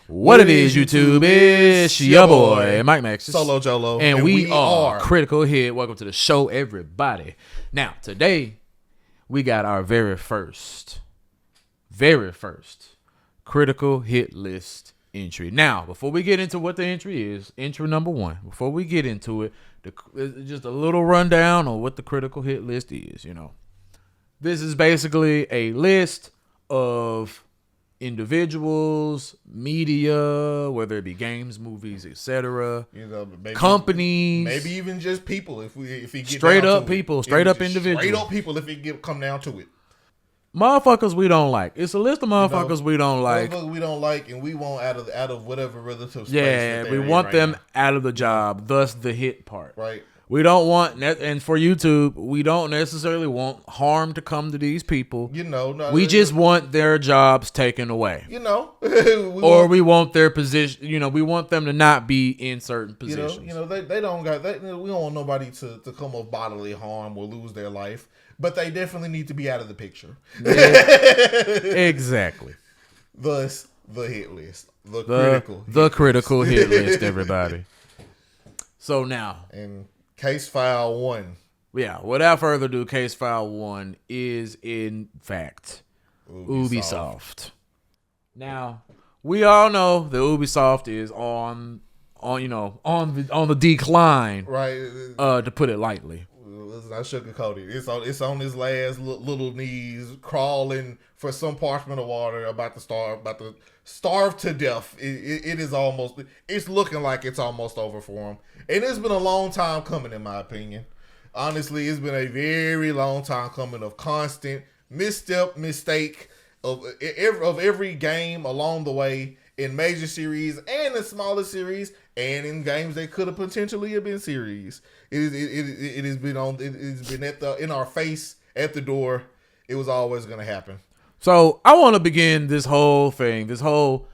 What it is, YouTube, it's your boy, Mike Max. Solo Jolo. And we are Critical Hit. Welcome to the show, everybody. Now, today, we got our very first Critical Hit List entry. Now, before we get into what the entry is, entry number one, before we get into it, just a little rundown on what the Critical Hit List is, you know. This is basically a list of individuals, media, whether it be games, movies, etc. You know, companies, maybe even just people. If he get straight up people, straight up individuals, straight up people. If it come down to it, motherfuckers we don't like. It's a list of motherfuckers we don't like. We don't like, and we want out of whatever relative space. Yeah, we want them out of the job. Thus, the hit part. Right. We don't want, and for YouTube, we don't necessarily want harm to come to these people. You know, we just want their jobs taken away. You know, we want their position. You know, we want them to not be in certain positions. You know, they don't got. We don't want nobody to come of bodily harm or lose their life, but they definitely need to be out of the picture. Yeah, exactly. Thus, the hit list, the critical hit list, everybody. So now and. Case file 1. Yeah, without further ado, case file 1 is in fact Ubisoft. Now, we all know that Ubisoft is on the decline. Right. To put it lightly. Let's not sugarcoat it. It's on his last little knees, crawling for some parchment of water, about to starve to death. It is almost. It's looking like it's almost over for him, and it's been a long time coming, in my opinion. Honestly, it's been a very long time coming of constant mistake of every game along the way, in major series and in smaller series, and in games that could have potentially been series. It has been in our face at the door. It was always going to happen. So I want to begin this whole thing, this whole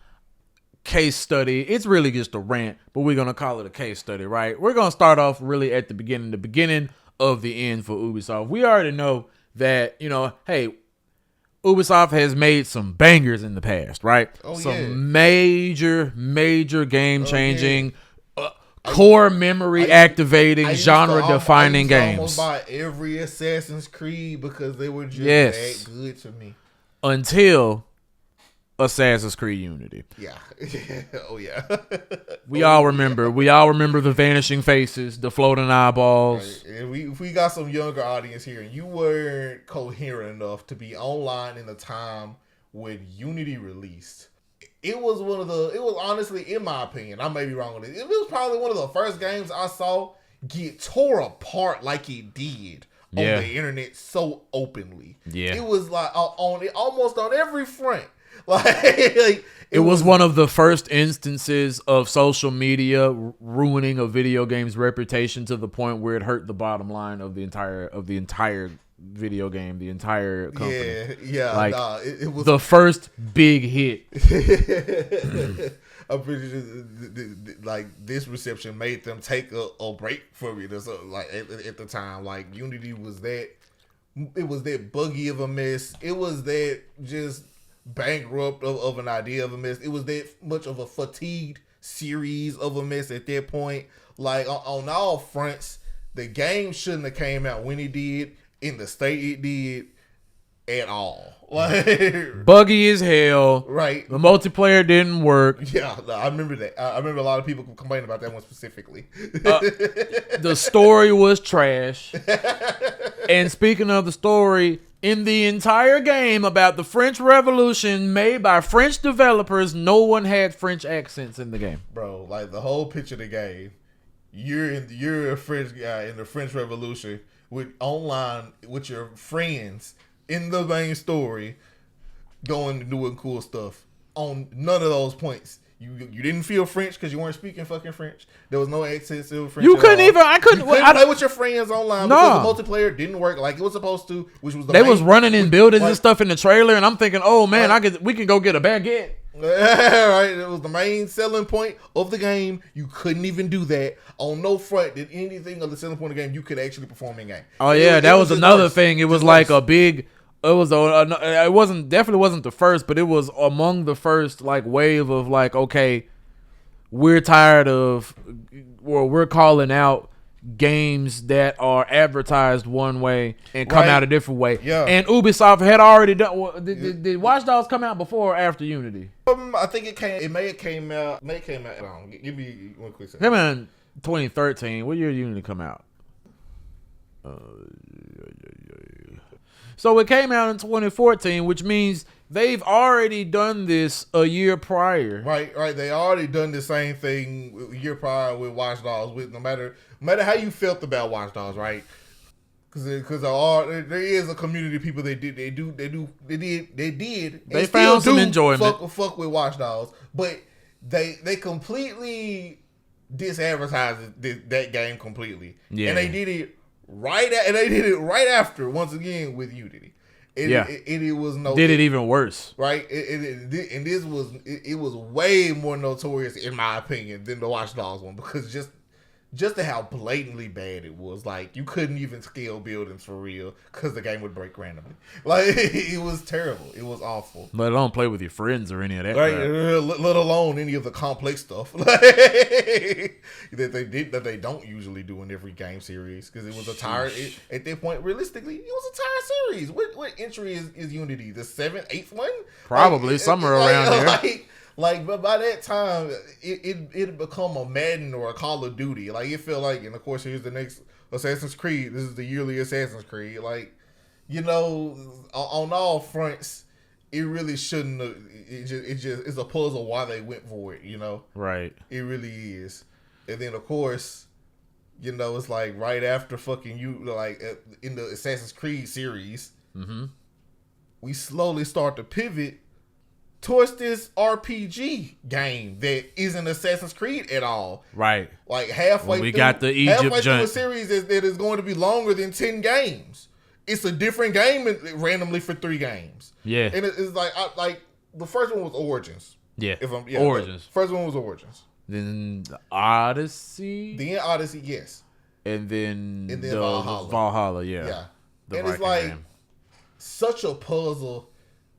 case study. It's really just a rant, but we're going to call it a case study, right? We're going to start off really at the beginning of the end for Ubisoft. We already know that, hey, Ubisoft has made some bangers in the past, right? Major game-changing, core memory activating, genre-defining games. Almost buy every Assassin's Creed because they were just that good to me. Until Assassin's Creed Unity. Yeah. Oh yeah. We all remember the vanishing faces, the floating eyeballs. Right. And if we got some younger audience here, and you weren't coherent enough to be online in the time when Unity released, it was honestly, in my opinion, I may be wrong with it. It was probably one of the first games I saw get tore apart like it did on the internet so openly. Yeah. It was like almost on every front. It was one of the first instances of social media ruining a video game's reputation to the point where it hurt the bottom line of the entire video game, the entire company. Yeah. It was the first big hit. I'm pretty sure this reception made them take a break from it. So, at the time, Unity was that buggy of a mess. It was that just bankrupt of an idea of a mess. It was that much of a fatigued series of a mess at that point. On all fronts, the game shouldn't have came out when it did, in the state it did, at all. Buggy as hell. Right. The multiplayer didn't work. Yeah, I remember that. I remember a lot of people complaining about that one specifically. The story was trash. And speaking of the story, in the entire game about the French Revolution made by French developers, no one had French accents in the game. Bro, the whole picture of the game, you're a French guy in the French Revolution online with your friends in the main story, going and doing cool stuff. On none of those points, you didn't feel French because you weren't speaking fucking French. There was no accent to French. You couldn't even. I couldn't play with your friends online because the multiplayer didn't work like it was supposed to. Which was they was running in buildings and stuff in the trailer, and I'm thinking, oh man, we can go get a baguette. Right, it was the main selling point of the game. You couldn't even do that. On no front did anything of the selling point of the game you could actually perform in game. Oh yeah, that was another thing. It was like a big It wasn't definitely wasn't the first, but it was among the first like wave of like, okay, we're tired of, or we're calling out games that are advertised one way and come out a different way. Yeah. And Ubisoft had already done. Did Watch Dogs come out before or after Unity? I think it may have came out. Hold on, give me one quick second. Came out in 2013. What year did Unity come out? So it came out in 2014, which means they've already done this a year prior. Right. They already done the same thing a year prior with Watch Dogs. With no matter how you felt about Watch Dogs, right? Because there is a community of people they found some enjoyment. Fuck with Watch Dogs, but they completely disadvertised that game completely. Yeah, and they did it right after once again with Unity. It was no. Did it even worse? Right, and this was way more notorious in my opinion than the Watch Dogs one, because just to how blatantly bad it was. Like, you couldn't even scale buildings for real because the game would break randomly. Like, it was terrible. It was awful. Let alone play with your friends or any of that. Right, let alone any of the complex stuff that they don't usually do in every game series, because it was a tired. At that point, realistically, it was a tired series. What entry is Unity? The 7th, 8th one? Probably somewhere around there. But by that time, it had become a Madden or a Call of Duty. Like, it felt like, and of course, here's the next Assassin's Creed. This is the yearly Assassin's Creed. Like, on all fronts, it really shouldn't. It's a puzzle why they went for it. Right? It really is. And then, of course, it's like right after fucking in the Assassin's Creed series, we slowly start to pivot towards this RPG game that isn't Assassin's Creed at all. Right. Like halfway got the Egypt through a series that is going to be longer than 10 games. It's a different game randomly for 3 games. Yeah. And it's like the first one was Origins. Yeah. Origins. First one was Origins. Then Odyssey. Yes. And then Valhalla. Valhalla, yeah. Yeah. And it's like such a puzzle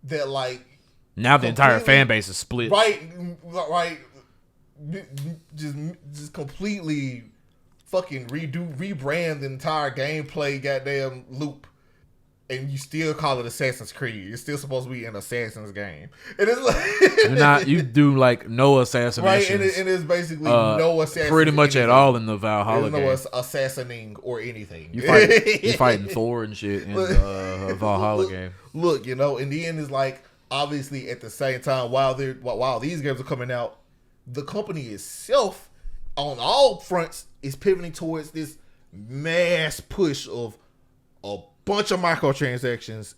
that like now the entire fan base is split. Right. Just completely fucking rebrand the entire gameplay goddamn loop. And you still call it Assassin's Creed. It's still supposed to be an Assassin's game. And it's like you do like no assassinations. Right, and it's basically no assassination. Pretty much at all in the Valhalla game. There's no assassinating or anything. You fighting Thor and shit in the Valhalla game. Look, in the end, it's like, obviously at the same time, while these games are coming out, the company itself on all fronts is pivoting towards this mass push of a bunch of microtransactions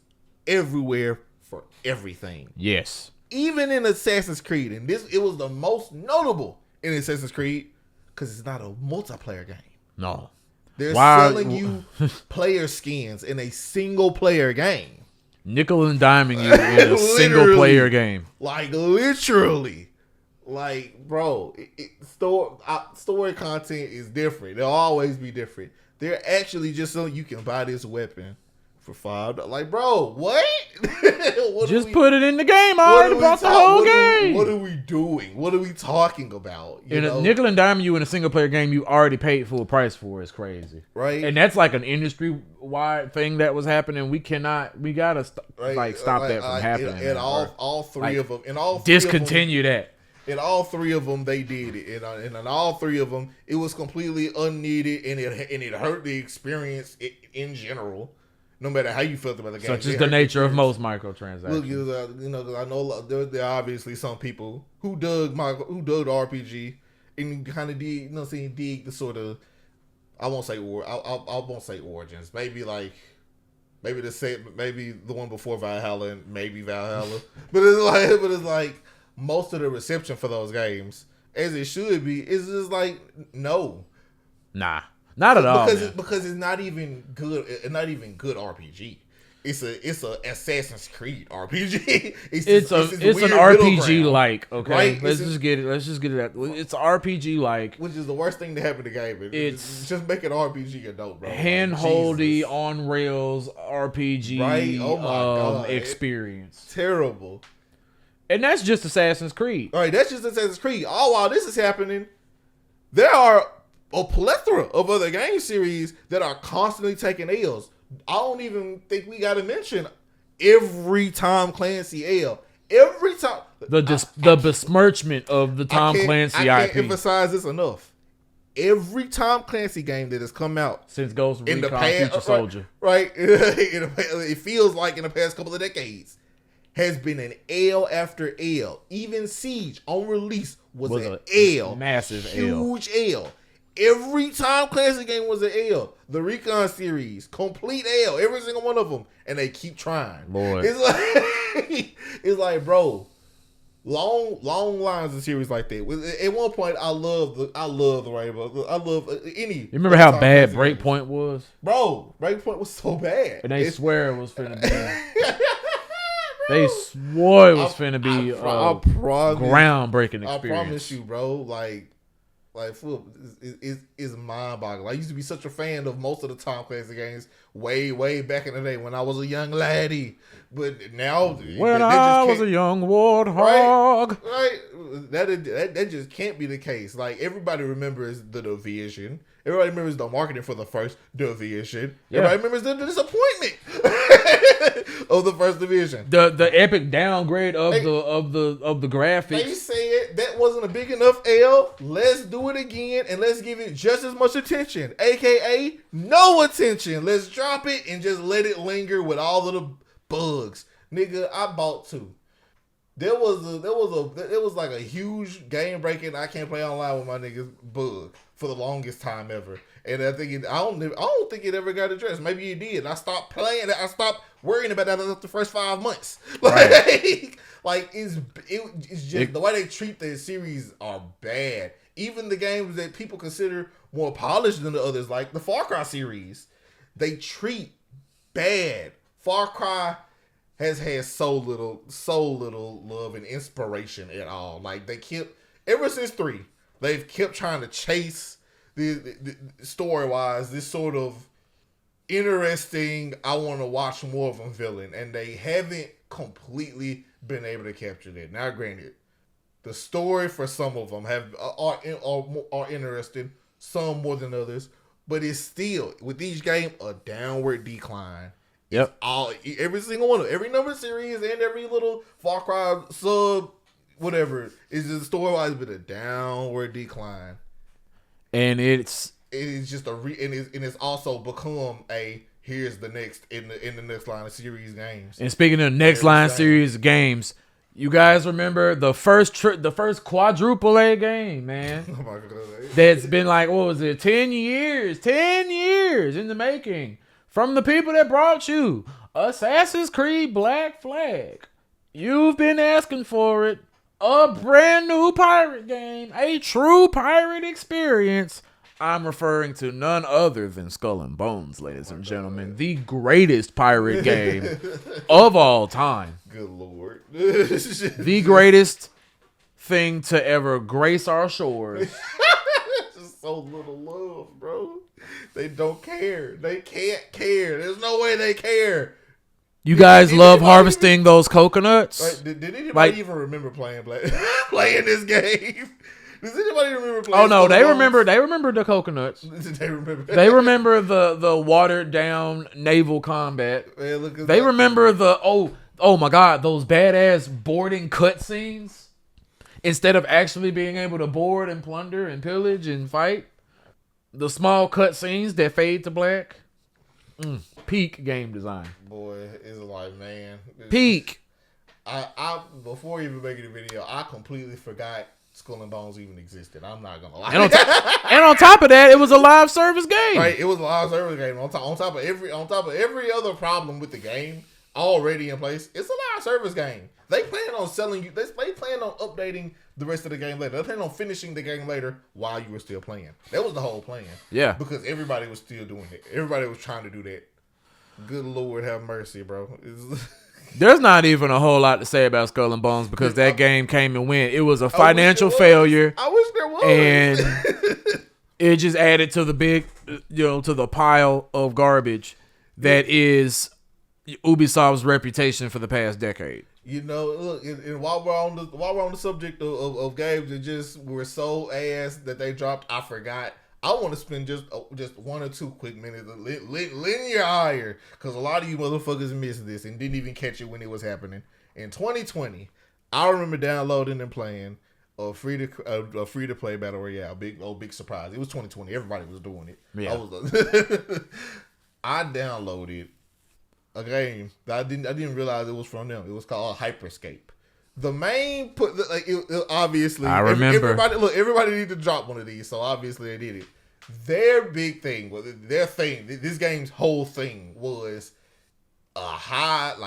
everywhere for everything. Yes. Even in Assassin's Creed, and it was the most notable in Assassin's Creed because it's not a multiplayer game. No. They're selling you player skins in a single player game. Nickel and diming you in a single player game. Like, literally. Like, bro, story content is different. They'll always be different. They're actually just so you can buy this weapon for $5. Like, bro, what? Just put it in the game. I already bought the whole game. What are we doing? What are we talking about? A nickel and dime you in a single player game you already paid full price for is crazy. Right. And that's like an industry wide thing that was happening. We gotta stop that from happening. And all three of them. Discontinue that. In all 3 of them, they did it, and in all 3 of them, it was completely unneeded, and it hurt the experience in general. No matter how you felt about the game, such is the nature of most microtransactions. Look, I know there are obviously some people who dug RPG and kind of did, dig the sort of, I won't say Origins, maybe the one before Valhalla and maybe Valhalla, but it's like. Most of the reception for those games, as it should be, is just like no, not at all. Because it's not even good. It's not even good RPG. it's a Assassin's Creed RPG. It's an RPG like, okay. Right? Let's just get it out. It's RPG like, which is the worst thing to happen to gaming. It's just make an RPG adult, bro. Hand-holdy on rails RPG right? Oh my God. experience. Terrible. And that's just Assassin's Creed. All right, that's just Assassin's Creed. All while this is happening, there are a plethora of other game series that are constantly taking L's. I don't even think we got to mention every Tom Clancy L. Every time the besmirchment of the Tom Clancy IP. I can't emphasize this enough. Every Tom Clancy game that has come out since Ghost Recon Future Soldier, right? It feels like in the past couple of decades, has been an L after L. Even Siege on release was an L, massive huge L. Every Tom Clancy game was an L. The Recon series, complete L. Every single one of them, and they keep trying. Lord, it's like, bro, long lines of series like that. At one point, I love the Rainbow. I love any. You remember how bad Breakpoint was, bro? Breakpoint was so bad, and they swear it was finna be. They swore it was finna be groundbreaking experience. I promise you, bro. Like it's mind-boggling. I used to be such a fan of most of the Tom Clancy games way back in the day when I was a young laddie. But now, when I was a young warthog, right? That just can't be the case. Like, everybody remembers the Division. Everybody remembers the marketing for the first Division. Yeah. Everybody remembers the disappointment of the first Division. The epic downgrade of the graphics. They said that wasn't a big enough L. Let's do it again and let's give it just as much attention. AKA no attention. Let's drop it and just let it linger with all of the bugs. Nigga, I bought 2. There was like a huge game breaking I can't play online with my niggas bug for the longest time ever. And I don't think it ever got addressed. Maybe it did. I stopped playing it. I stopped worrying about that after the first 5 months. Right. Like it's just the way they treat the series are bad. Even the games that people consider more polished than the others, like the Far Cry series, they treat bad. Far Cry has had so little love and inspiration at all. Like, they kept, ever since 3, they've kept trying to chase the story-wise, this sort of interesting, I want to watch more of them villain, and they haven't completely been able to capture that. Now, granted, the story for some of them are interesting, some more than others, but it's still, with each game, a downward decline. Yep. Every single one of every number series and every little Far Cry sub, whatever, is just story-wise been a downward decline. And it's just it's also become a here's the next in the next line of series games. And speaking of next line series of games, you guys remember the first quadruple A game, man? Oh my God. That's been like, what was it, 10 years in the making. From the people that brought you Assassin's Creed Black Flag. You've been asking for it. A brand new pirate game. A true pirate experience. I'm referring to none other than Skull and Bones, ladies and gentlemen. The greatest pirate game of all time. Good Lord. The greatest thing to ever grace our shores. Just so little love, bro. They don't care. They can't care. There's no way they care. You guys love harvesting those coconuts? Right, did anybody even remember playing this game? Does anybody remember playing? Oh no, they remember the coconuts. They remember. They remember the watered down naval combat. Man, look at they that. remember the oh my God, those badass boarding cutscenes. Instead of actually being able to board and plunder and pillage and fight. The small cutscenes that fade to black. Peak game design. Boy, it's like, man. Peak. I before even making the video, I completely forgot Skull and Bones even existed. I'm not gonna lie. And on top of that, it was a live service game. Right, it was a live service game. On top of every other problem with the game already in place, it's a live service game. They plan on selling you. They plan on updating the rest of the game later. They plan on finishing the game later while you were still playing. That was the whole plan. Yeah. Because everybody was still doing it. Everybody was trying to do that. Good Lord, have mercy, bro. There's not even a whole lot to say about Skull and Bones because that game came and went. It was a financial failure. I wish there was. And it just added to the big, to the pile of garbage that is Ubisoft's reputation for the past decade. Look, and while we're on the subject of games that just were so ass that they dropped, I forgot. I want to spend just 1 or 2 quick minutes linear higher because a lot of you motherfuckers missed this and didn't even catch it when it was happening. In 2020, I remember downloading and playing a free to play battle royale. Big surprise. It was 2020. Everybody was doing it. Yeah. I downloaded a game that I didn't realize it was from them. It was called Hyperscape. The main obviously I remember. Everybody need to drop one of these, so obviously they did it. Their big thing was this game's whole thing was fast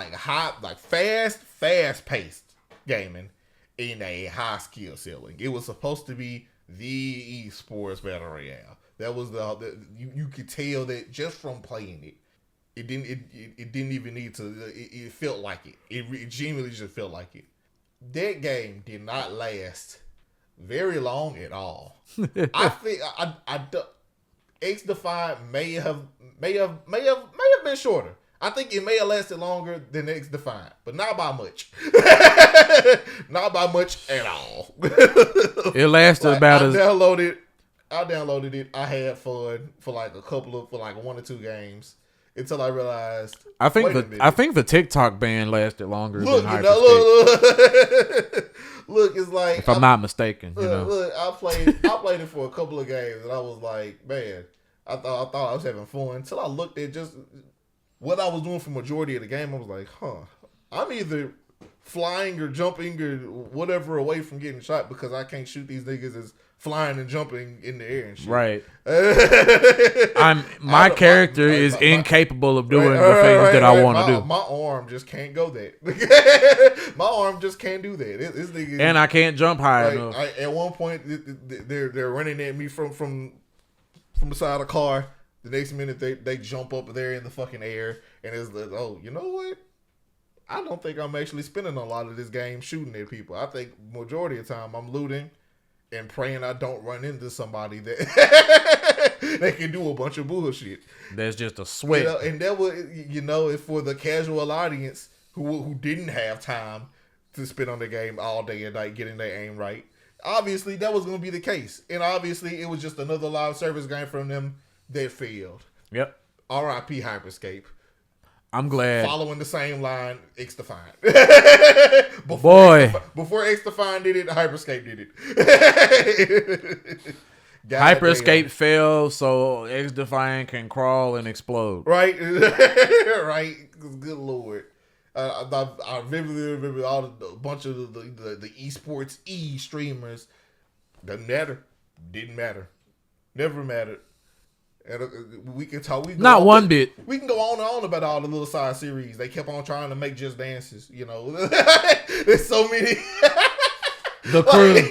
paced gaming in a high skill ceiling. It was supposed to be the esports battle royale. That was you could tell that just from playing it. It didn't even need to. It felt like it. It genuinely just felt like it. That game did not last very long at all. I think X Defiant may have been shorter. I think it may have lasted longer than X Defiant, but not by much. Not by much at all. It lasted about as. I downloaded it. I had fun for like 1 or 2 games. Until I realized, I think the TikTok ban lasted longer than Hyperscape. Look, it's like if I'm not mistaken, Look, I played it for a couple of games, and I was like, man, I thought I was having fun. Until I looked at just what I was doing for majority of the game, I was like, I'm either flying or jumping or whatever away from getting shot because I can't shoot these niggas as flying and jumping in the air and shit. Right. My character is incapable of doing the things that I want to do. My arm just can't go that. My arm just can't do that. This nigga, and I can't jump high enough. At one point, they're running at me from the side of the car. The next minute, they jump up there in the fucking air, and it's like, oh, you know what? I don't think I'm actually spending a lot of this game shooting at people. I think majority of the time I'm looting and praying I don't run into somebody that can do a bunch of bullshit. There's just a sweat. And that was, for the casual audience who didn't have time to spend on the game all day and night getting their aim right. Obviously, that was going to be the case. And obviously, it was just another live service game from them that failed. Yep. R.I.P. Hyperscape. I'm glad. Following the same line, X Defiant. Before X Defiant did it, Hyperscape did it. Hyperscape failed, so X Defiant can crawl and explode. Right, right. Good Lord. I vividly remember a bunch of the esports streamers. Doesn't matter. Didn't matter. Never mattered. And we can talk. Not one bit. We can go on and on about all the little side series. They kept on trying to make Just Dances. There's so many. The crew.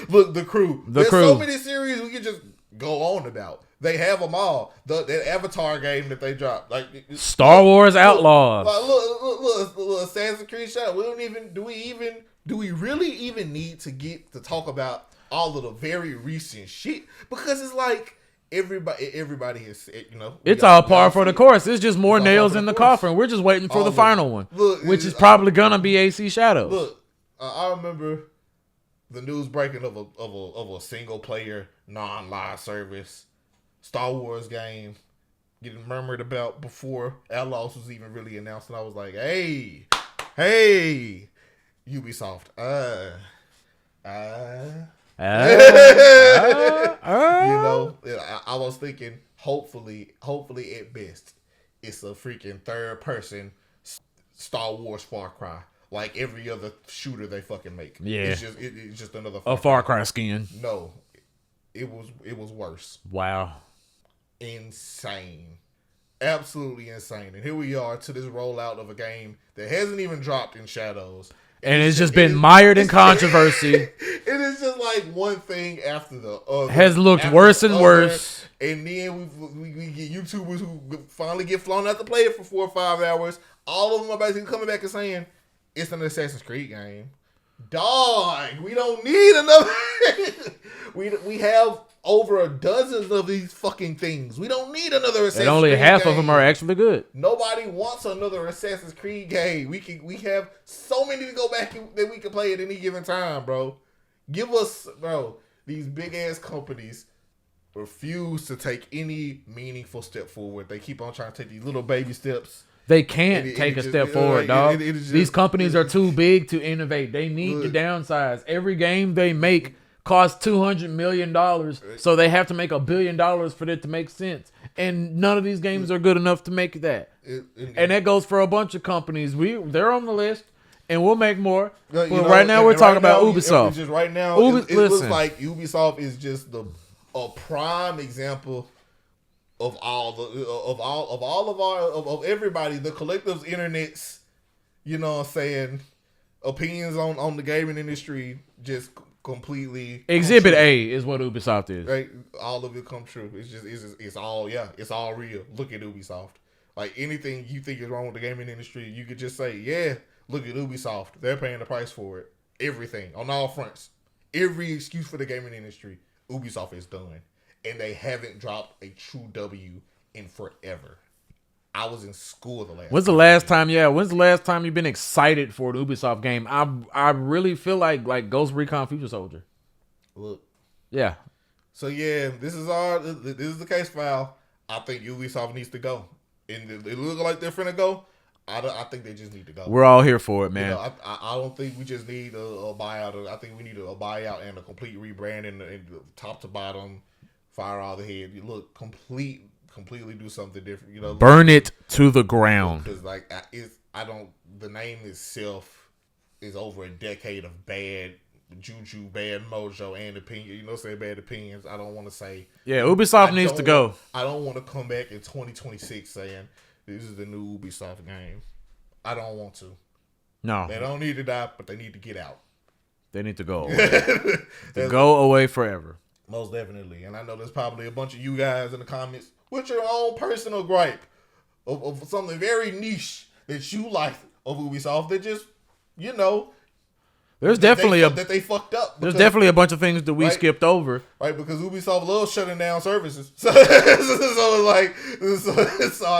Look, the crew. There's so many series we can just go on about. They have them all. That Avatar game that they dropped, like Star Wars Outlaws. Look, Assassin's Creed shot. Do we really even need to get to talk about all of the very recent shit? Because it's like. Everybody has, it's all par for the course. It's just more nails in the coffin. We're just waiting for the final one, which is probably gonna be AC Shadows. Look, I remember the news breaking of a single player non-live service Star Wars game getting murmured about before Outlaws was even really announced, and I was like, hey, Ubisoft, I was thinking, hopefully at best, it's a freaking third person Star Wars Far Cry, like every other shooter they fucking make. Yeah, it's just another Far Cry skin. No, it was worse. Wow, insane, absolutely insane. And here we are to this rollout of a game that hasn't even dropped in Shadows. And it's just been mired in controversy. It is just like one thing after the other. Has looked worse and worse. And then we get YouTubers who finally get flown out to play it for 4 or 5 hours. All of them are basically coming back and saying, it's an Assassin's Creed game. Dog, we don't need another. we have over a dozen of these fucking things. We don't need another Assassin's Creed. And only half game. of them are actually good. Nobody wants another Assassin's Creed game. We have so many to go back that we can play at any given time, bro. Give us, bro. These big ass companies refuse to take any meaningful step forward. They keep on trying to take these little baby steps. They can't take a step forward, dog. These companies are too big to innovate. They need to downsize. Every game they make costs $200 million, so they have to make $1 billion for it to make sense. And none of these games are good enough to make that. And that goes for a bunch of companies. They're on the list, and we'll make more. But right now we're talking about Ubisoft. Just right now, it looks like Ubisoft is just a prime example of everybody, the collective's internet's, you know what I'm saying, opinions on the gaming industry just completely Exhibit A is what Ubisoft is. Right? All of it come true. It's all real. Look at Ubisoft. Like anything you think is wrong with the gaming industry, you could just say, yeah, look at Ubisoft. They're paying the price for it. Everything on all fronts. Every excuse for the gaming industry, Ubisoft is done. And they haven't dropped a true W in forever. I was in school the last. When's the last time you've been excited for an Ubisoft game? I really feel like Ghost Recon Future Soldier. Look. Yeah. So yeah, this is the case file. I think Ubisoft needs to go. And it looks like they're finna go. I think they just need to go. We're all here for it, man. You know, I don't think we just need a buyout. I think we need a buyout and a complete rebranding, and top to bottom. Fire all the head. You look completely do something different. You know, burn it to the ground. Because the name itself is over a decade of bad juju, bad mojo, and opinion. You know, say bad opinions. I don't want to say. Yeah, Ubisoft needs to go. I don't want to come back in 2026 saying this is the new Ubisoft game. I don't want to. No, they don't need to die, but they need to get out. They need to go away. They go away forever. Most definitely. And I know there's probably a bunch of you guys in the comments with your own personal gripe of something very niche that you like of Ubisoft that just, you know, there's definitely that they fucked up. There's definitely a bunch of things that we skipped over. Right, because Ubisoft loves shutting down services. So I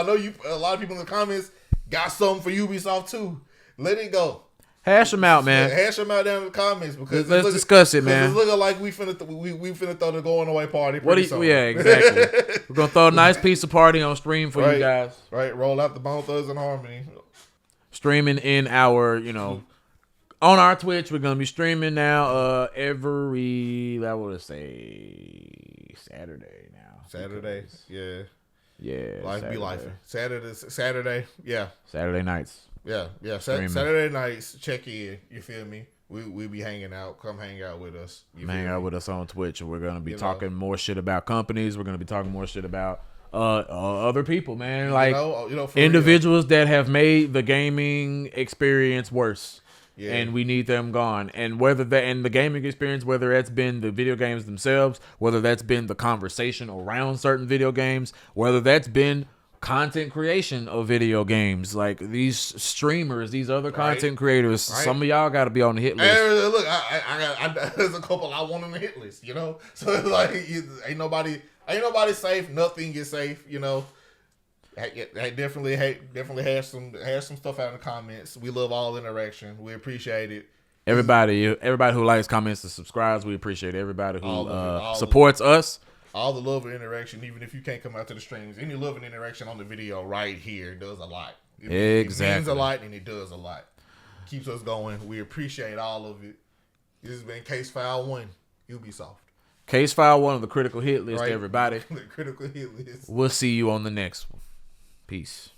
know a lot of people in the comments got something for Ubisoft too. Let it go. Hash them out, man. Hash them out down in the comments because let's discuss it, man. It's looking like we finna throw the going away party. Yeah, exactly. We're gonna throw a nice piece of party on stream for you guys. Right, roll out the Bone Thugs and Harmony. Streaming in our, on our Twitch. We're gonna be streaming now. Every Saturday now. Saturday, yeah. Life Saturday. Be life. Saturday, yeah. Saturday nights. Yeah. Saturday nights, check in. You feel me? We be hanging out. Come hang out with us. Hang out with us on Twitch, and we're gonna be talking more shit about companies. We're gonna be talking more shit about other people, man. Like individuals that have made the gaming experience worse. Yeah. And we need them gone. And the gaming experience, whether that's been the video games themselves, whether that's been the conversation around certain video games, whether that's been content creation of video games, like these streamers, these other content creators, some of y'all got to be on the hit list. Hey, look, I there's a couple I want on the hit list, So it's like ain't nobody safe. Nothing is safe, I definitely hash some stuff out in the comments. We love all interaction. We appreciate it. Everybody who likes, comments, and subscribes, we appreciate everybody who supports us. All the love and interaction, even if you can't come out to the streams, any love and interaction on the video right here does a lot. It means a lot, and it does a lot. Keeps us going. We appreciate all of it. This has been Case File 1, Ubisoft. Case File 1 of the Critical Hit List, everybody. The Critical Hit List. We'll see you on the next one. Peace.